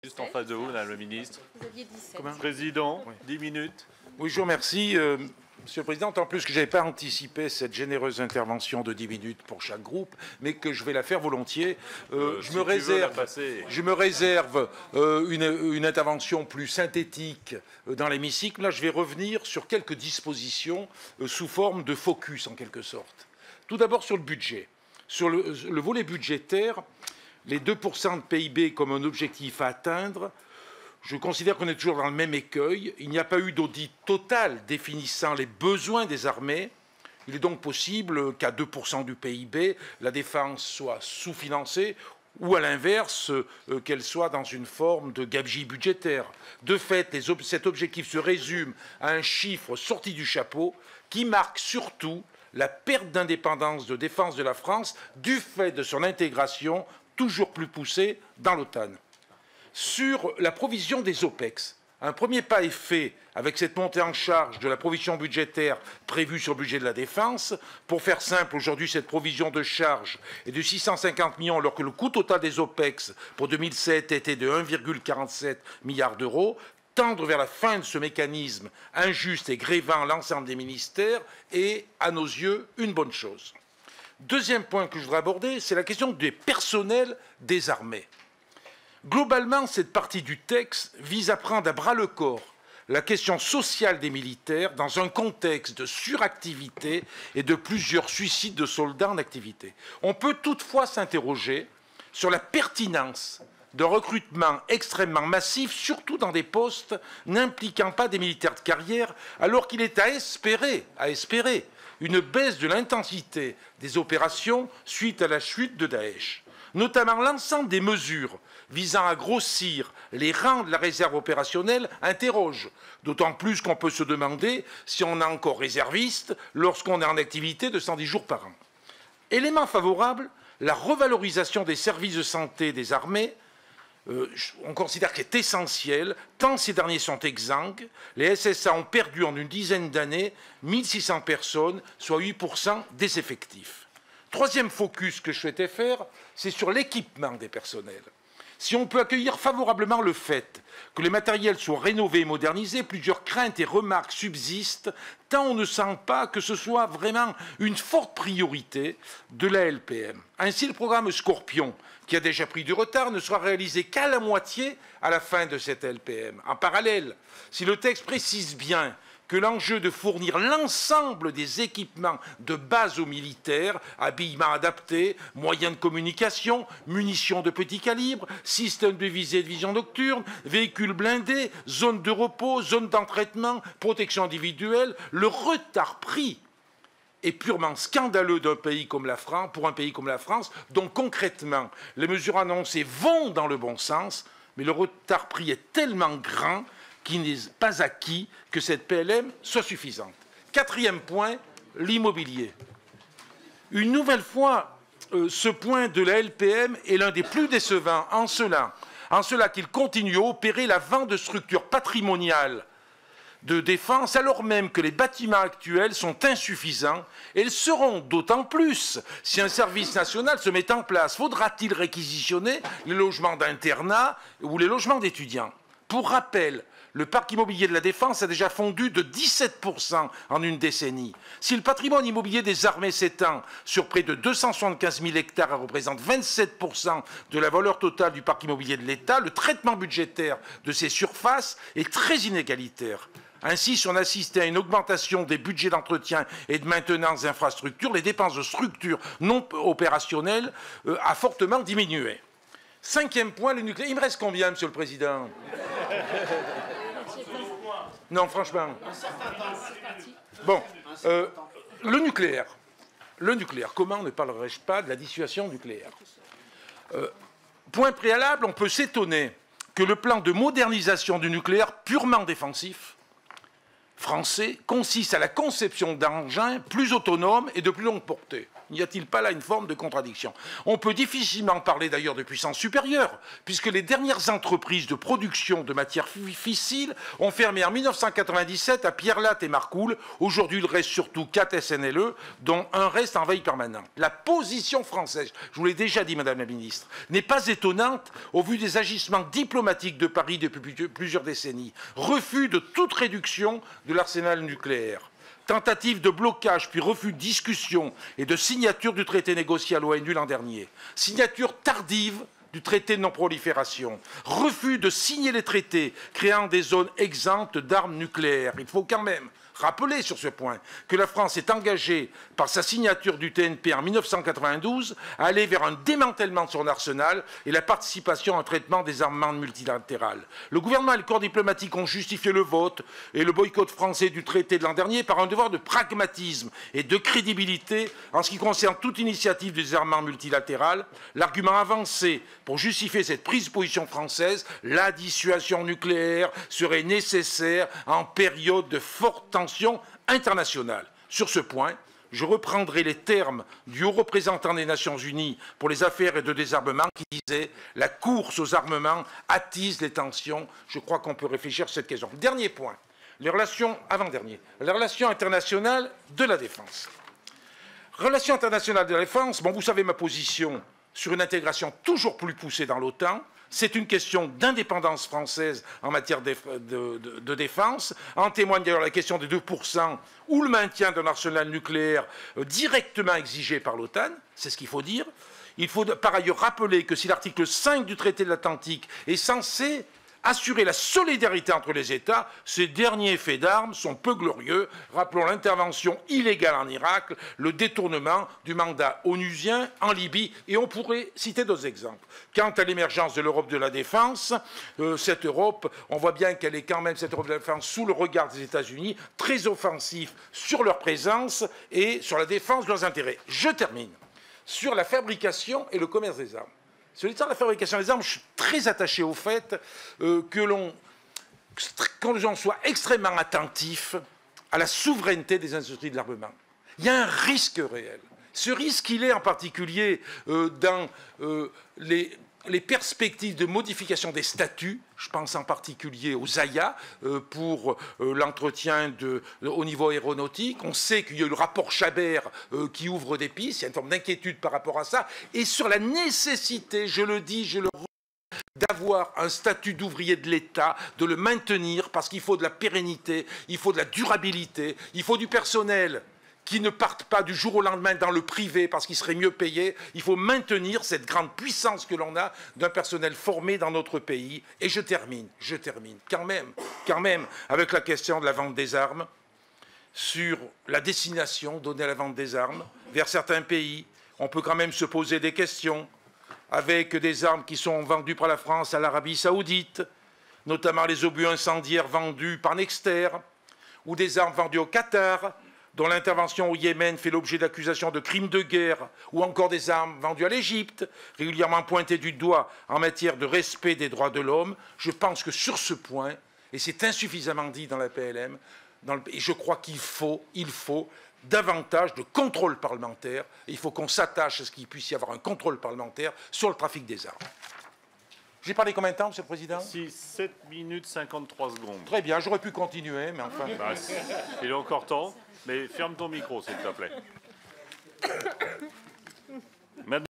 Juste en face de vous, Madame le Ministre. Vous aviez 17. Président, Oui. 10 minutes. Oui, je vous remercie, Monsieur le Président. En plus que je n'avais pas anticipé cette généreuse intervention de 10 minutes pour chaque groupe, mais que je vais la faire volontiers. Si tu veux la passer. Je me réserve une intervention plus synthétique dans l'hémicycle. Là, je vais revenir sur quelques dispositions sous forme de focus, en quelque sorte. Tout d'abord sur le budget. Sur le volet budgétaire, les 2% de PIB comme un objectif à atteindre, je considère qu'on est toujours dans le même écueil. Il n'y a pas eu d'audit total définissant les besoins des armées. Il est donc possible qu'à 2% du PIB, la défense soit sous-financée ou à l'inverse, qu'elle soit dans une forme de gabegie budgétaire. De fait, cet objectif se résume à un chiffre sorti du chapeau qui marque surtout la perte d'indépendance de défense de la France du fait de son intégration toujours plus poussée dans l'OTAN. Sur la provision des OPEX, un premier pas est fait avec cette montée en charge de la provision budgétaire prévue sur le budget de la Défense. Pour faire simple, aujourd'hui, cette provision de charge est de 650 millions, alors que le coût total des OPEX pour 2007 était de 1,47 milliard d'euros. Tendre vers la fin de ce mécanisme injuste et grévant l'ensemble des ministères est, à nos yeux, une bonne chose. Deuxième point que je voudrais aborder, c'est la question des personnels des armées. Globalement, cette partie du texte vise à prendre à bras-le-corps la question sociale des militaires dans un contexte de suractivité et de plusieurs suicides de soldats en activité. On peut toutefois s'interroger sur la pertinence d'un recrutement extrêmement massif, surtout dans des postes n'impliquant pas des militaires de carrière, alors qu'il est à espérer une baisse de l'intensité des opérations suite à la chute de Daesh. Notamment l'ensemble des mesures visant à grossir les rangs de la réserve opérationnelle interroge, d'autant plus qu'on peut se demander si on est encore réserviste lorsqu'on est en activité de 110 jours par an. Élément favorable, la revalorisation des services de santé des armées, on considère qu'elle est essentielle, tant ces derniers sont exsangues. Les SSA ont perdu en une dizaine d'années 1600 personnes, soit 8% des effectifs. Troisième focus que je souhaitais faire, c'est sur l'équipement des personnels. Si on peut accueillir favorablement le fait que les matériels soient rénovés et modernisés, plusieurs craintes et remarques subsistent, tant on ne sent pas que ce soit vraiment une forte priorité de la LPM. Ainsi, le programme Scorpion, qui a déjà pris du retard, ne sera réalisé qu'à la moitié à la fin de cette LPM. En parallèle, si le texte précise bien que l'enjeu de fournir l'ensemble des équipements de base aux militaires, habillement adapté, moyens de communication, munitions de petit calibre, système de visée et de vision nocturne, véhicules blindés, zones de repos, zones d'entraînement, protection individuelle, le retard pris est purement scandaleux d'un pays comme la France, pour un pays comme la France, dont concrètement les mesures annoncées vont dans le bon sens, mais le retard pris est tellement grand qu'il n'est pas acquis que cette PLM soit suffisante. Quatrième point, l'immobilier. Une nouvelle fois, ce point de la LPM est l'un des plus décevants en cela qu'il continue à opérer la vente de structures patrimoniales de défense, alors même que les bâtiments actuels sont insuffisants et le seront d'autant plus si un service national se met en place. Faudra-t-il réquisitionner les logements d'internat ou les logements d'étudiants? Pour rappel, le parc immobilier de la Défense a déjà fondu de 17% en une décennie. Si le patrimoine immobilier des armées s'étend sur près de 275 000 hectares et représente 27% de la valeur totale du parc immobilier de l'État, le traitement budgétaire de ces surfaces est très inégalitaire. Ainsi, si on assistait à une augmentation des budgets d'entretien et de maintenance des infrastructures, les dépenses de structures non opérationnelles a fortement diminué. Cinquième point, le nucléaire. Il me reste combien, Monsieur le Président? Non, franchement. Bon, le nucléaire. Le nucléaire. Comment ne parlerais-je pas de la dissuasion nucléaire? Point préalable, on peut s'étonner que le plan de modernisation du nucléaire purement défensif français consiste à la conception d'engins plus autonomes et de plus longue portée. N'y a-t-il pas là une forme de contradiction? On peut difficilement parler d'ailleurs de puissance supérieure, puisque les dernières entreprises de production de matières fissiles ont fermé en 1997 à Pierrelatte et Marcoule. Aujourd'hui, il reste surtout 4 SNLE, dont un reste en veille permanente. La position française, je vous l'ai déjà dit, Madame la Ministre, n'est pas étonnante au vu des agissements diplomatiques de Paris depuis plusieurs décennies. Refus de toute réduction de l'arsenal nucléaire. Tentative de blocage, puis refus de discussion et de signature du traité négocié à l'ONU l'an dernier. Signature tardive du traité de non-prolifération. Refus de signer les traités créant des zones exemptes d'armes nucléaires. Il faut quand même rappeler sur ce point que la France est engagée par sa signature du TNP en 1992 à aller vers un démantèlement de son arsenal et la participation à un traitement des armements multilatérales. Le gouvernement et le corps diplomatique ont justifié le vote et le boycott français du traité de l'an dernier par un devoir de pragmatisme et de crédibilité en ce qui concerne toute initiative des armements multilatérales. L'argument avancé pour justifier cette prise de position française, la dissuasion nucléaire serait nécessaire en période de forte tension internationale. Sur ce point, je reprendrai les termes du haut représentant des Nations Unies pour les affaires et de désarmement qui disait « La course aux armements attise les tensions ». Je crois qu'on peut réfléchir à cette question. Dernier point, les relations, avant-dernier, les relations internationales de la défense. Relations internationales de la défense, bon, vous savez ma position sur une intégration toujours plus poussée dans l'OTAN. C'est une question d'indépendance française en matière de défense. En témoigne d'ailleurs la question des 2% ou le maintien d'un arsenal nucléaire directement exigé par l'OTAN. C'est ce qu'il faut dire. Il faut par ailleurs rappeler que si l'article 5 du traité de l'Atlantique est censé assurer la solidarité entre les États, ces derniers faits d'armes sont peu glorieux. Rappelons l'intervention illégale en Irak, le détournement du mandat onusien en Libye, et on pourrait citer d'autres exemples. Quant à l'émergence de l'Europe de la défense, cette Europe, on voit bien qu'elle est quand même, cette Europe de la défense, sous le regard des États-Unis, très offensif sur leur présence et sur la défense de leurs intérêts. Je termine sur la fabrication et le commerce des armes. Sur l'histoire de la fabrication des armes, je suis très attaché au fait que l'on soit extrêmement attentif à la souveraineté des industries de l'armement. Il y a un risque réel. Ce risque, il est en particulier dans les perspectives de modification des statuts. Je pense en particulier aux AIA pour l'entretien au niveau aéronautique. On sait qu'il y a eu le rapport Chabert qui ouvre des pistes. Il y a une forme d'inquiétude par rapport à ça. Et sur la nécessité, je le dis, je le redis, d'avoir un statut d'ouvrier de l'État, de le maintenir, parce qu'il faut de la pérennité, il faut de la durabilité, il faut du personnel qui ne partent pas du jour au lendemain dans le privé parce qu'ils seraient mieux payés. Il faut maintenir cette grande puissance que l'on a d'un personnel formé dans notre pays. Et je termine, quand même, avec la question de la vente des armes, sur la destination donnée à la vente des armes vers certains pays. On peut quand même se poser des questions avec des armes qui sont vendues par la France à l'Arabie Saoudite, notamment les obus incendiaires vendus par Nexter, ou des armes vendues au Qatar, dont l'intervention au Yémen fait l'objet d'accusations de crimes de guerre, ou encore des armes vendues à l'Égypte, régulièrement pointées du doigt en matière de respect des droits de l'homme. Je pense que sur ce point, et c'est insuffisamment dit dans la PLM, et je crois qu'il faut davantage de contrôle parlementaire. Il faut qu'on s'attache à ce qu'il puisse y avoir un contrôle parlementaire sur le trafic des armes. J'ai parlé combien de temps, Monsieur le Président? 7 minutes 53 secondes. Très bien, j'aurais pu continuer, mais enfin... Il est encore temps, mais ferme ton micro, s'il te plaît.